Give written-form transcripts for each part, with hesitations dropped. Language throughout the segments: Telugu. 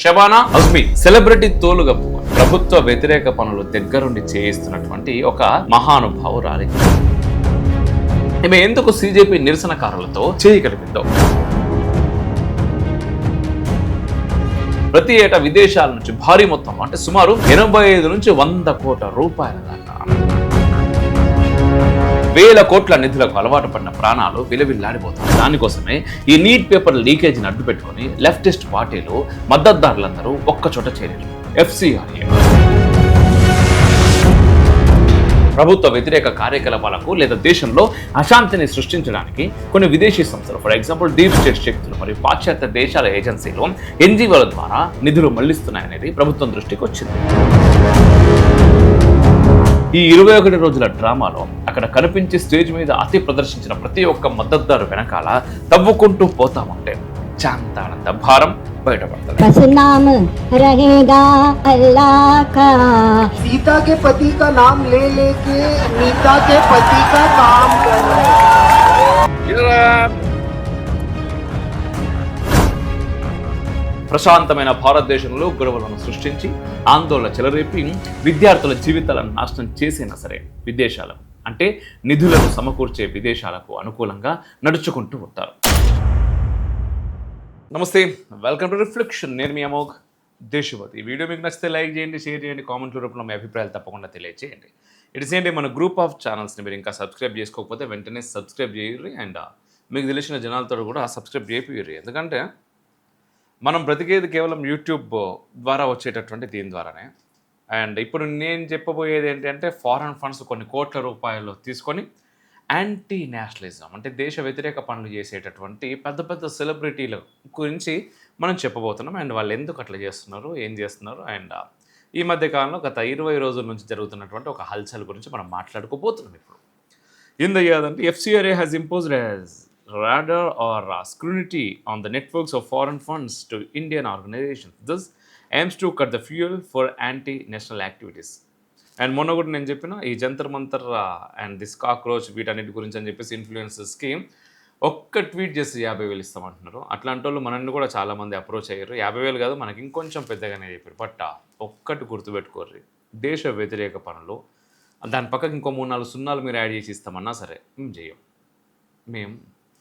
షబానా అజ్మీ సెలబ్రిటీ తోలుగప్పు ప్రభుత్వ వ్యతిరేక పనులు దగ్గరుండి చేయిస్తున్నటువంటి ఒక మహానుభావురాలి. ఈమె ఎందుకు సిజేపీ నిరసనకారులతో చేయగలిగిందో, ప్రతి ఏటా విదేశాల నుంచి భారీ మొత్తం అంటే సుమారు 85 నుంచి 100 కోట్ల రూపాయల దాకా వేల కోట్ల నిధులకు అలవాటు పడిన ప్రాణాలు విలవిల్లాడిపోతాయి. దానికోసమే ఈ నీట్ పేపర్ లీకేజీని అడ్డు పెట్టుకుని లెఫ్టిస్ట్ పార్టీలు మద్దతుదారులందరూ ఒక్కచోట చేరారు. FCRA ప్రభుత్వ వ్యతిరేక కార్యకలాపాలకు లేదా దేశంలో అశాంతిని సృష్టించడానికి కొన్ని విదేశీ సంస్థలు, ఫర్ ఎగ్జాంపుల్ డీప్ స్టేట్ శక్తులు మరియు పాశ్చాత్య దేశాల ఏజెన్సీలు NGOల ద్వారా నిధులు మళ్లిస్తున్నాయనేది ప్రభుత్వం దృష్టికి వచ్చింది. ఈ 21 రోజుల డ్రామాలో అక్కడ కనిపించి స్టేజ్ మీద అతి ప్రదర్శించిన ప్రతి ఒక్క మద్దతుదారు వెనకాల తవ్వుకుంటూ పోతామంటే చాంతానంద భారం బయటపడుతుంది. सीता के पति का नाम ले लेके नीता के पति का काम कर रहे हैं. ప్రశాంతమైన భారతదేశంలో గొడవలను సృష్టించి ఆందోళన చెలరేపి విద్యార్థుల జీవితాలను నాశనం చేసినా సరే విదేశాలకు అంటే నిధులను సమకూర్చే విదేశాలకు అనుకూలంగా నడుచుకుంటూ ఉంటారు. నమస్తే, వెల్కమ్ టు రిఫ్లెక్షన్. నేను మీ అమోఘ్ దేశపతి. ఈ వీడియో మీకు నచ్చితే లైక్ చేయండి, షేర్ చేయండి, కామెంట్ల రూపంలో మీ అభిప్రాయాలు తప్పకుండా తెలియజేయండి. ఇట్స్ ఏంటి మన గ్రూప్ ఆఫ్ ఛానల్స్ని మీరు ఇంకా సబ్స్క్రైబ్ చేసుకోకపోతే వెంటనే సబ్స్క్రైబ్ చేయరు. అండ్ మీకు తెలిసిన జనాలతో కూడా సబ్స్క్రైబ్ చేపియ్యరు. ఎందుకంటే మనం బ్రతికేది కేవలం యూట్యూబ్ ద్వారా వచ్చేటటువంటి దీని ద్వారానే. అండ్ ఇప్పుడు నేను చెప్పబోయేది ఏంటంటే ఫారెన్ ఫండ్స్ కొన్ని కోట్ల రూపాయలు తీసుకొని యాంటీ నేషనలిజం అంటే దేశ వ్యతిరేక పనులు చేసేటటువంటి పెద్ద పెద్ద సెలబ్రిటీల గురించి మనం చెప్పబోతున్నాం. అండ్ వాళ్ళు ఎందుకు అట్లా చేస్తున్నారు, ఏం చేస్తున్నారు, అండ్ ఈ మధ్య కాలంలో గత 20 రోజుల నుంచి జరుగుతున్నటువంటి ఒక హల్చల్ గురించి మనం మాట్లాడుకోబోతున్నాం ఇప్పుడు. ఏందయ్యాదంటే FCRA has imposed as radar or scrutiny on the networks of foreign funds to Indian organizations. This aims to cut the fuel for anti-national activities. And మొన్న కూడా నేను చెప్పిన ఈ Jantar Mantar and this cockroach వీటన్నిటి గురించి అని చెప్పేసి ఇన్ఫ్లుయెన్సర్స్కి ఒక్క ట్వీట్ చేసి 50,000 ఇస్తామంటున్నారు. అట్లాంటి వాళ్ళు మనల్ని కూడా చాలామంది అప్రోచ్ అయ్యారు. 50,000 కాదు, మనకి ఇంకొంచెం పెద్దగానే చెప్పారు. బట్ ఒక్కటి గుర్తుపెట్టుకోర్రి, దేశ వ్యతిరేక పనులు దాని పక్కకి ఇంకో 3-4 సున్నాలు మీరు యాడ్ చేసి ఇస్తామన్నా సరే మేము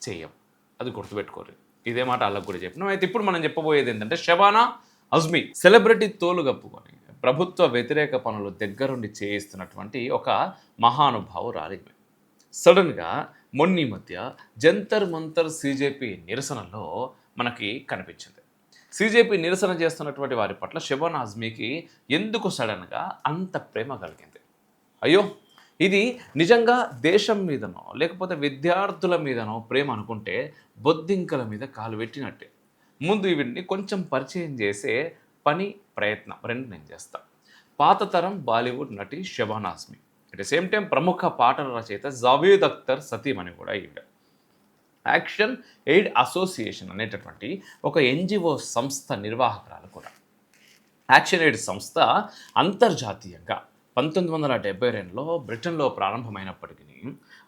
చెయ్యం. అది గుర్తుపెట్టుకోర్రి. ఇదే మాట వాళ్ళకు కూడా చెప్పినాం. అయితే ఇప్పుడు మనం చెప్పబోయేది ఏంటంటే షబానా అజ్మీ సెలబ్రిటీ తోలు కప్పుకొని ప్రభుత్వ వ్యతిరేక పనులు దగ్గరుండి చేయిస్తున్నటువంటి ఒక మహానుభావురాలి. సడన్గా మొన్న మధ్య జంతర్ మంతర్ సిజేపీ నిరసనలో మనకి కనిపించింది. సిజేపీ నిరసన చేస్తున్నటువంటి వారి పట్ల షబానా అజ్మీకి ఎందుకు సడన్గా అంత ప్రేమ కలిగింది? అయ్యో, ఇది నిజంగా దేశం మీదనో లేకపోతే విద్యార్థుల మీదనో ప్రేమ అనుకుంటే బొద్దింకల మీద కాలు పెట్టినట్టే. ముందు వీటిని కొంచెం పరిచయం చేసే ప్రయత్నం రెండు నేను చేస్తాను. పాత తరం బాలీవుడ్ నటి Shabana Azmi, at the same time ప్రముఖ పాటల రచయిత జావేద్ అఖ్తర్ సతీమణి కూడా ఈవిడ. యాక్షన్ ఎయిడ్ అసోసియేషన్ అనేటటువంటి ఒక NGO సంస్థ నిర్వాహకురాలు కూడా. యాక్షన్ ఎయిడ్ సంస్థ అంతర్జాతీయంగా 1972లో బ్రిటన్లో ప్రారంభమైనప్పటికీ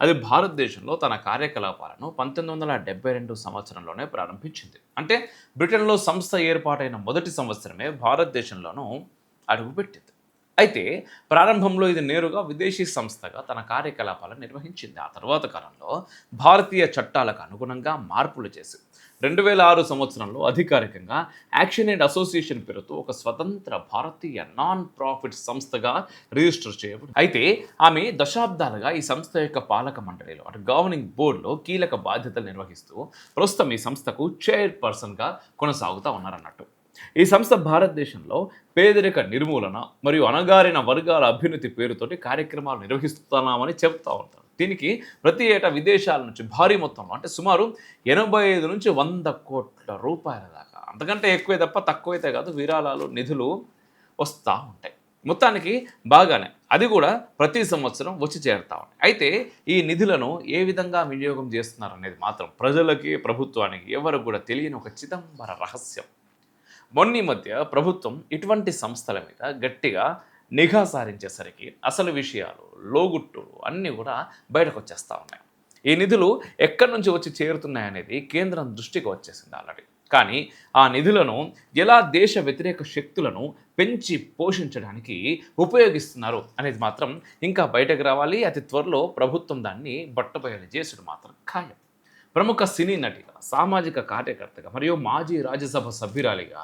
అది భారతదేశంలో తన కార్యకలాపాలను 1972 సంవత్సరంలోనే ప్రారంభించింది. అంటే బ్రిటన్లో సంస్థ ఏర్పాటైన మొదటి సంవత్సరమే భారతదేశంలోనూ అడుగుపెట్టింది. అయితే ప్రారంభంలో ఇది నేరుగా విదేశీ సంస్థగా తన కార్యకలాపాలను నిర్వహించింది. ఆ తర్వాత కాలంలో భారతీయ చట్టాలకు అనుగుణంగా మార్పులు చేసి 2006 సంవత్సరంలో అధికారికంగా యాక్షన్ ఎయిడ్ అసోసియేషన్ పేరుతో ఒక స్వతంత్ర భారతీయ నాన్ ప్రాఫిట్ సంస్థగా రిజిస్టర్ చేయబడింది. అయితే ఆమె దశాబ్దాలుగా ఈ సంస్థ యొక్క పాలక మండలిలో అంటే గవర్నింగ్ బోర్డులో కీలక బాధ్యతలు నిర్వహిస్తూ ప్రస్తుతం ఈ సంస్థకు చైర్పర్సన్గా కొనసాగుతూ ఉన్నారన్నట్టు. ఈ సంస్థ భారతదేశంలో పేదరిక నిర్మూలన మరియు అణగారిన వర్గాల అభ్యున్నతి పేరుతోటి కార్యక్రమాలు నిర్వహిస్తున్నామని చెప్తా ఉంటారు. దీనికి ప్రతి ఏటా విదేశాల నుంచి భారీ మొత్తం అంటే సుమారు 85 నుంచి 100 కోట్ల రూపాయల దాకా, అంతకంటే ఎక్కువే తప్ప తక్కువైతే కాదు, విరాళాలు నిధులు వస్తూ ఉంటాయి. మొత్తానికి బాగానే అది కూడా ప్రతి సంవత్సరం వచ్చి చేరుతా ఉంటాయి. అయితే ఈ నిధులను ఏ విధంగా వినియోగం చేస్తున్నారు అనేది మాత్రం ప్రజలకి ప్రభుత్వానికి ఎవరికి కూడా తెలియని ఒక చిదంబర రహస్యం. మొన్న మధ్య ప్రభుత్వం ఇటువంటి సంస్థల మీద గట్టిగా నిఘా సారించేసరికి అసలు విషయాలు లోగుట్టులు అన్నీ కూడా బయటకు వచ్చేస్తూ ఉన్నాయి. ఈ నిధులు ఎక్కడి నుంచి వచ్చి చేరుతున్నాయనేది కేంద్రం దృష్టికి వచ్చేసింది ఆల్రెడీ. కానీ ఆ నిధులను ఎలా దేశ వ్యతిరేక శక్తులను పెంచి పోషించడానికి ఉపయోగిస్తున్నారు అనేది మాత్రం ఇంకా బయటకు రావాలి. అతి త్వరలో ప్రభుత్వం దాన్ని బట్టబయలు చేసుడు మాత్రం ఖాయం. ప్రముఖ సినీ నటిగా, సామాజిక కార్యకర్తగా మరియు మాజీ రాజ్యసభ సభ్యురాలిగా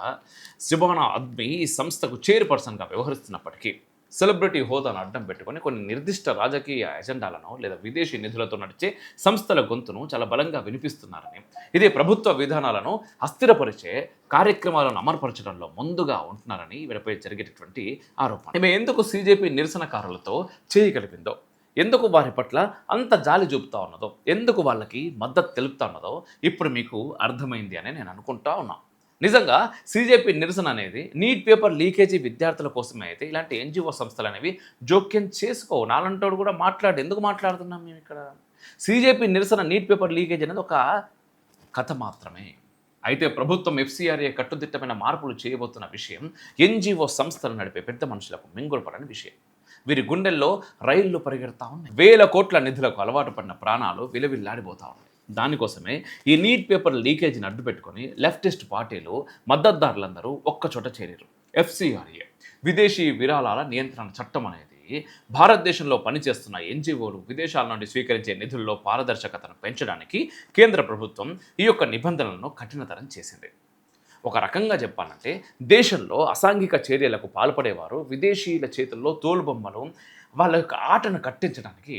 శిబానా అద్మీ ఈ సంస్థకు చైర్పర్సన్గా వ్యవహరిస్తున్నప్పటికీ సెలబ్రిటీ హోదాను అడ్డం పెట్టుకొని కొన్ని నిర్దిష్ట రాజకీయ ఎజెండాలను లేదా విదేశీ నిధులతో నడిచే సంస్థల గొంతును చాలా బలంగా వినిపిస్తున్నారని, ఇది ప్రభుత్వ విధానాలను అస్థిరపరిచే కార్యక్రమాలను అమలుపరచడంలో ముందుగా ఉంటున్నారని వీరిపై జరిగేటటువంటి ఆరోపణ. ఈమె ఎందుకు సీజేపీ నిరసనకారులతో చేయి కలిపిందో, ఎందుకు వారి పట్ల అంత జాలి చూపుతా ఉన్నదో, ఎందుకు వాళ్ళకి మద్దతు తెలుపుతా ఉన్నదో ఇప్పుడు మీకు అర్థమైంది అని నేను అనుకుంటా ఉన్నాను. నిజంగా సీజేపీ నిరసన అనేది నీట్ పేపర్ లీకేజీ విద్యార్థుల కోసమే అయితే ఇలాంటి ఎన్జిఓ సంస్థలు అనేవి జోక్యం చేసుకో. నాలంటోడు కూడా ఎందుకు మాట్లాడుతున్నాం మేము ఇక్కడ? సీజేపీ నిరసన నీట్ పేపర్ లీకేజ్ అనేది ఒక కథ మాత్రమే. అయితే ప్రభుత్వం ఎఫ్సీఆర్ఏ కట్టుదిట్టమైన మార్పులు చేయబోతున్న విషయం ఎన్జిఓ సంస్థలు నడిపే పెద్ద మనుషులకు మింగుడుపడని విషయం. వీరి గుండెల్లో రైళ్లు పరిగెడతా ఉన్నాయి. వేల కోట్ల నిధులకు అలవాటు పడిన ప్రాణాలు విలవిల్లాడిపోతా ఉన్నాయి. దానికోసమే ఈ నీట్ పేపర్ లీకేజీని అడ్డు పెట్టుకొని లెఫ్టిస్ట్ పార్టీలు, మద్దతుదారులందరూ ఒక్కచోట చేరారు. ఎఫ్సీఆర్ఏ విదేశీ విరాళాల నియంత్రణ చట్టం అనేది భారతదేశంలో పనిచేస్తున్న ఎన్జిఓలు విదేశాల నుండి స్వీకరించే నిధుల్లో పారదర్శకతను పెంచడానికి కేంద్ర ప్రభుత్వం ఈ యొక్క నిబంధనలను కఠినతరం చేసింది. ఒక రకంగా చెప్పాలంటే దేశంలో అసాంఘిక చర్యలకు పాల్పడేవారు విదేశీయుల చేతుల్లో తోలుబొమ్మలు వాళ్ళ యొక్క ఆటను కట్టించడానికి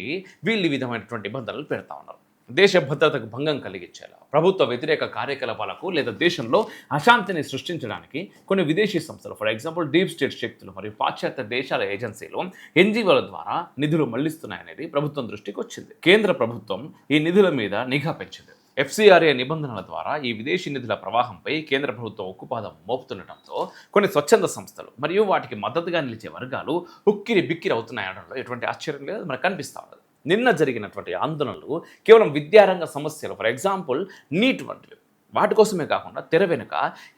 వీళ్ళు ఈ విధమైనటువంటి నిబంధనలు పెడతా ఉన్నారు. దేశ భద్రతకు భంగం కలిగించేలా, ప్రభుత్వ వ్యతిరేక కార్యకలాపాలకు లేదా దేశంలో అశాంతిని సృష్టించడానికి కొన్ని విదేశీ సంస్థలు, ఫర్ ఎగ్జాంపుల్ డీప్ స్టేట్ శక్తులు మరియు పాశ్చాత్య దేశాల ఏజెన్సీలు ఎన్జిఓల ద్వారా నిధులు మళ్లిస్తున్నాయనేది ప్రభుత్వం దృష్టికి వచ్చింది. కేంద్ర ప్రభుత్వం ఈ నిధుల మీద నిఘా పెంచింది. ఎఫ్సీఆర్ఏ నిబంధనల ద్వారా ఈ విదేశీ నిధుల ప్రవాహంపై కేంద్ర ప్రభుత్వం ఉక్కుపాదం మోపుతుండటంతో కొన్ని స్వచ్ఛంద సంస్థలు మరియు వాటికి మద్దతుగా నిలిచే వర్గాలు ఉక్కిరి బిక్కిరి అవుతున్నాయనడంలో ఎటువంటి ఆశ్చర్యం లేదు, మనకు కనిపిస్తూ ఉన్నది. నిన్న జరిగినటువంటి ఆందోళనలు కేవలం విద్యారంగ సమస్యలు, ఫర్ ఎగ్జాంపుల్ నీట్ వంటివి, వాటి కోసమే కాకుండా తెర వెనుక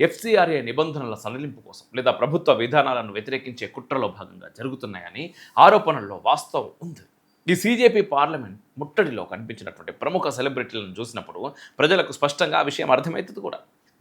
ఎఫ్సీఆర్ఏ నిబంధనల సడలింపు కోసం లేదా ప్రభుత్వ విధానాలను వ్యతిరేకించే కుట్రలో భాగంగా జరుగుతున్నాయని ఆరోపణల్లో వాస్తవం ఉంది. ఈ సీజేపీ పార్లమెంట్ ముట్టడిలో కనిపించినటువంటి ప్రముఖ సెలబ్రిటీలను చూసినప్పుడు ప్రజలకు స్పష్టంగా ఆ విషయం అర్థమవుతుంది కూడా.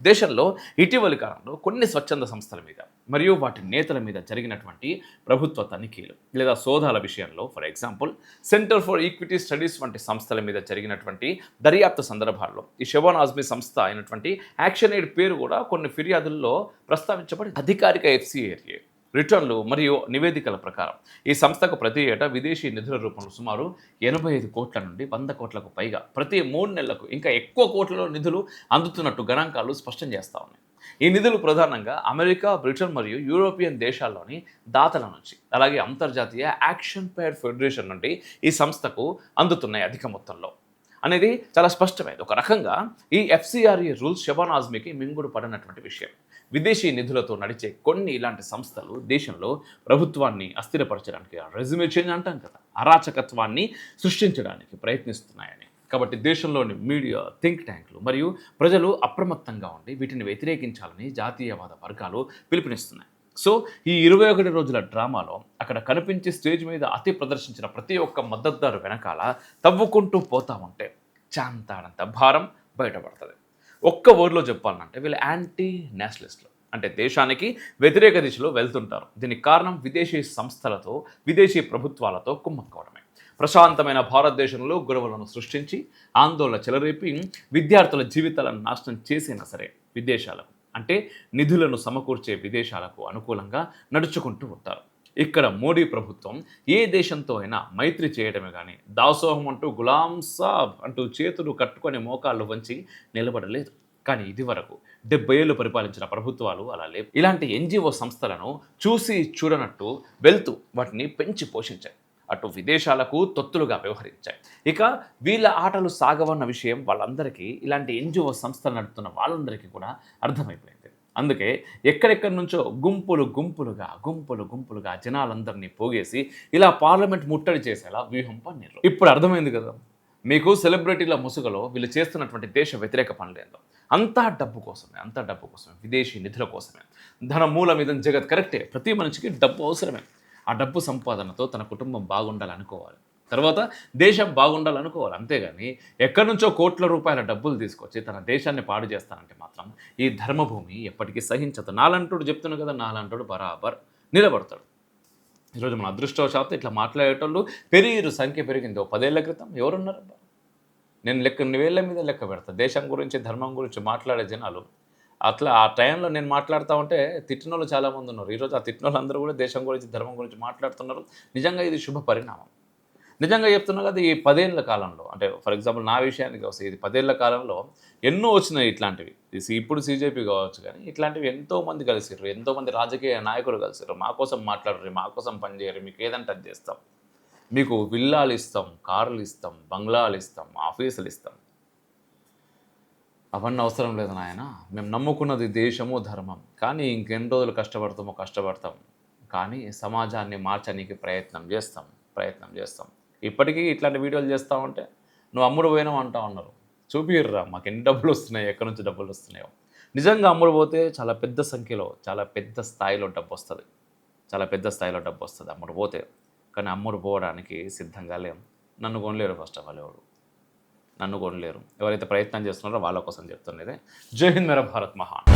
దేశంలో ఇటీవలి కాలంలో కొన్ని స్వచ్ఛంద సంస్థల మీద మరియు వాటి నేతల మీద జరిగినటువంటి ప్రభుత్వ తనిఖీలు లేదా సోదాల విషయంలో, for example centre for equity studies వంటి సంస్థల మీద జరిగినటువంటి దర్యాప్తు సందర్భాల్లో ఈ షబానా అజ్మీ సంస్థ అయినటువంటి యాక్షన్ ఎయిడ్ పేరు కూడా కొన్ని ఫిర్యాదుల్లో ప్రస్తావించబడింది. అధికారిక ఎఫ్సీఆర్ఏ రిటర్న్లు మరియు నివేదికల ప్రకారం ఈ సంస్థకు ప్రతి ఏటా విదేశీ నిధుల రూపంలో సుమారు 85 కోట్ల నుండి 100 కోట్లకు పైగా ప్రతి 3 నెలలకు ఇంకా ఎక్కువ కోట్లలో నిధులు అందుతున్నట్టు గణాంకాలు స్పష్టం చేస్తూ ఉన్నాయి. ఈ నిధులు ప్రధానంగా అమెరికా, బ్రిటన్ మరియు యూరోపియన్ దేశాల్లోని దాతల నుంచి, అలాగే అంతర్జాతీయ యాక్షన్ పేడ్ ఫెడరేషన్ నుండి ఈ సంస్థకు అందుతున్నాయి అధిక మొత్తంలో అనేది చాలా స్పష్టమైంది. ఒక రకంగా ఈ ఎఫ్సీఆర్ఏ రూల్స్ షబానా అజ్మీకి మింగుడు పడినటువంటి విషయం. విదేశీ నిధులతో నడిచే కొన్ని ఇలాంటి సంస్థలు దేశంలో ప్రభుత్వాన్ని అస్థిరపరచడానికి, రెజ్యూమే చేంజ్ అంటాం కదా, అరాచకత్వాన్ని సృష్టించడానికి ప్రయత్నిస్తున్నాయని. కాబట్టి దేశంలోని మీడియా, థింక్ ట్యాంకులు మరియు ప్రజలు అప్రమత్తంగా ఉండి వీటిని వ్యతిరేకించాలని జాతీయవాద వర్గాలు పిలుపునిస్తున్నాయి. సో ఈ 21 రోజుల డ్రామాలో అక్కడ కనిపించే స్టేజ్ మీద అతి ప్రదర్శించిన ప్రతి ఒక్క మద్దతుదారు వెనకాల తవ్వుకుంటూ పోతా ఉంటే చాంతాడంత భారం బయటపడుతుంది. ఒక్క వర్డ్లో చెప్పాలంటే వీళ్ళు యాంటీ నేషనలిస్టులు, అంటే దేశానికి వ్యతిరేక దిశలో వెళ్తుంటారు. దీనికి కారణం విదేశీ సంస్థలతో, విదేశీ ప్రభుత్వాలతో కుమ్మక్కవడమే. ప్రశాంతమైన భారతదేశంలో గొడవలను సృష్టించి ఆందోళన చెలరేపి విద్యార్థుల జీవితాలను నాశనం చేసినా సరే విదేశాలకు, అంటే నిధులను సమకూర్చే విదేశాలకు అనుకూలంగా నడుచుకుంటూ ఉంటారు. ఇక్కడ మోడీ ప్రభుత్వం ఏ దేశంతో అయినా మైత్రి చేయడమే కానీ దాసోహం అంటూ గులాం సాబ్ అంటూ చేతులు కట్టుకొని మోకాళ్ళు వంచి నిలబడలేదు. కానీ ఇది వరకు 70 ఏళ్ళు పరిపాలించిన ప్రభుత్వాలు అలా లేవు. ఇలాంటి ఎన్జిఓ సంస్థలను చూసి చూడనట్టు వెళ్తూ వాటిని పెంచి పోషించాయి. అటు విదేశాలకు తొత్తులుగా వ్యవహరించాయి. ఇక వీళ్ళ ఆటలు సాగవన్న విషయం వాళ్ళందరికీ, ఇలాంటి ఎన్జిఓ సంస్థలు నడుపుతున్న వాళ్ళందరికీ కూడా అర్థమైపోయింది. అందుకే ఎక్కడెక్కడి నుంచో గుంపులుగా జనాలందరినీ పోగేసి ఇలా పార్లమెంట్ ముట్టడి చేసేలా వ్యూహం పన్నిర్రు. ఇప్పుడు అర్థమైంది కదా మీకు సెలబ్రిటీల ముసుగులో వీళ్ళు చేస్తున్నటువంటి దేశ వ్యతిరేక పనులేందో. అంతా డబ్బు కోసమే, విదేశీ నిధుల కోసమే. ధన మూలమిదం జగత్, కరెక్టే. ప్రతి మనిషికి డబ్బు అవసరమే. ఆ డబ్బు సంపాదనతో తన కుటుంబం బాగుండాలనుకోవాలి. తర్వాత దేశం బాగుండాలనుకోవాలి, అంతేగాని ఎక్కడి నుంచో కోట్ల రూపాయల డబ్బులు తీసుకొచ్చి తన దేశాన్ని పాడు చేస్తానంటే మాత్రం ఈ ధర్మభూమి ఎప్పటికీ సహించదు. నాలంటోడు చెప్తున్నా కదా, నాలంటోడు బరాబర్ నిలబడతాడు. ఈరోజు మన అదృష్టవశాత్తు ఇట్లా మాట్లాడేటోళ్ళు సంఖ్య పెరిగింది. 10 ఏళ్ల క్రితం ఎవరున్నారబ్బా? నేను వేళ్ళ మీద లెక్క పెడతా. దేశం గురించి, ధర్మం గురించి మాట్లాడే జనాలు అట్లా ఆ టైంలో నేను మాట్లాడుతూ ఉంటే తిట్టినోళ్ళు చాలామంది ఉన్నారు. ఈరోజు ఆ తిట్టినోళ్ళు అందరూ కూడా దేశం గురించి, ధర్మం గురించి మాట్లాడుతున్నారు. నిజంగా ఇది శుభ పరిణామం. నిజంగా చెప్తున్నా కదా, ఈ 10 ఏళ్ల కాలంలో, అంటే ఫర్ ఎగ్జాంపుల్ నా విషయానికి వస్తే, ఇది 10 ఏళ్ల కాలంలో ఎన్నో వచ్చినాయి ఇట్లాంటివి. ఇప్పుడు CJP కావచ్చు, కానీ ఇట్లాంటివి ఎంతోమంది కలిసిర్రు, ఎంతోమంది రాజకీయ నాయకులు కలిసిర్రు. మా కోసం మాట్లాడరు, మా కోసం పనిచేయరు, మీకు ఏదంటే అది చేస్తాం, మీకు విల్లాలు ఇస్తాం, కార్లు ఇస్తాం, బంగ్లాలు ఇస్తాం, ఆఫీసులు ఇస్తాం. అవన్నీ అవసరం లేదు నాయన. మేము నమ్ముకున్నది దేశము, ధర్మం. కానీ ఇంకెన్ని రోజులు కష్టపడతాం, కానీ సమాజాన్ని మార్చడానికి ప్రయత్నం చేస్తాం. ఇప్పటికీ ఇట్లాంటి వీడియోలు చేస్తూ ఉంటే నువ్వు అమ్ముడు పోయినావు అంటా ఉన్నారు. చూపిర్రా మాకు ఎన్ని డబ్బులు వస్తున్నాయో, ఎక్కడి నుంచి డబ్బులు వస్తున్నాయో. నిజంగా అమ్ముడు పోతే చాలా పెద్ద సంఖ్యలో, చాలా పెద్ద స్థాయిలో డబ్బు వస్తుంది అమ్ముడు పోతే. కానీ అమ్ముడు పోవడానికి సిద్ధంగా లేం. నన్ను కొనలేరు. ఫస్ట్ ఆఫ్ ఆల్ నన్ను కొనలేరు. ఎవరైతే ప్రయత్నం చేస్తున్నారో వాళ్ళ కోసం చెప్తున్నదే. జై హింద్, మేరా భారత్ మహాన్.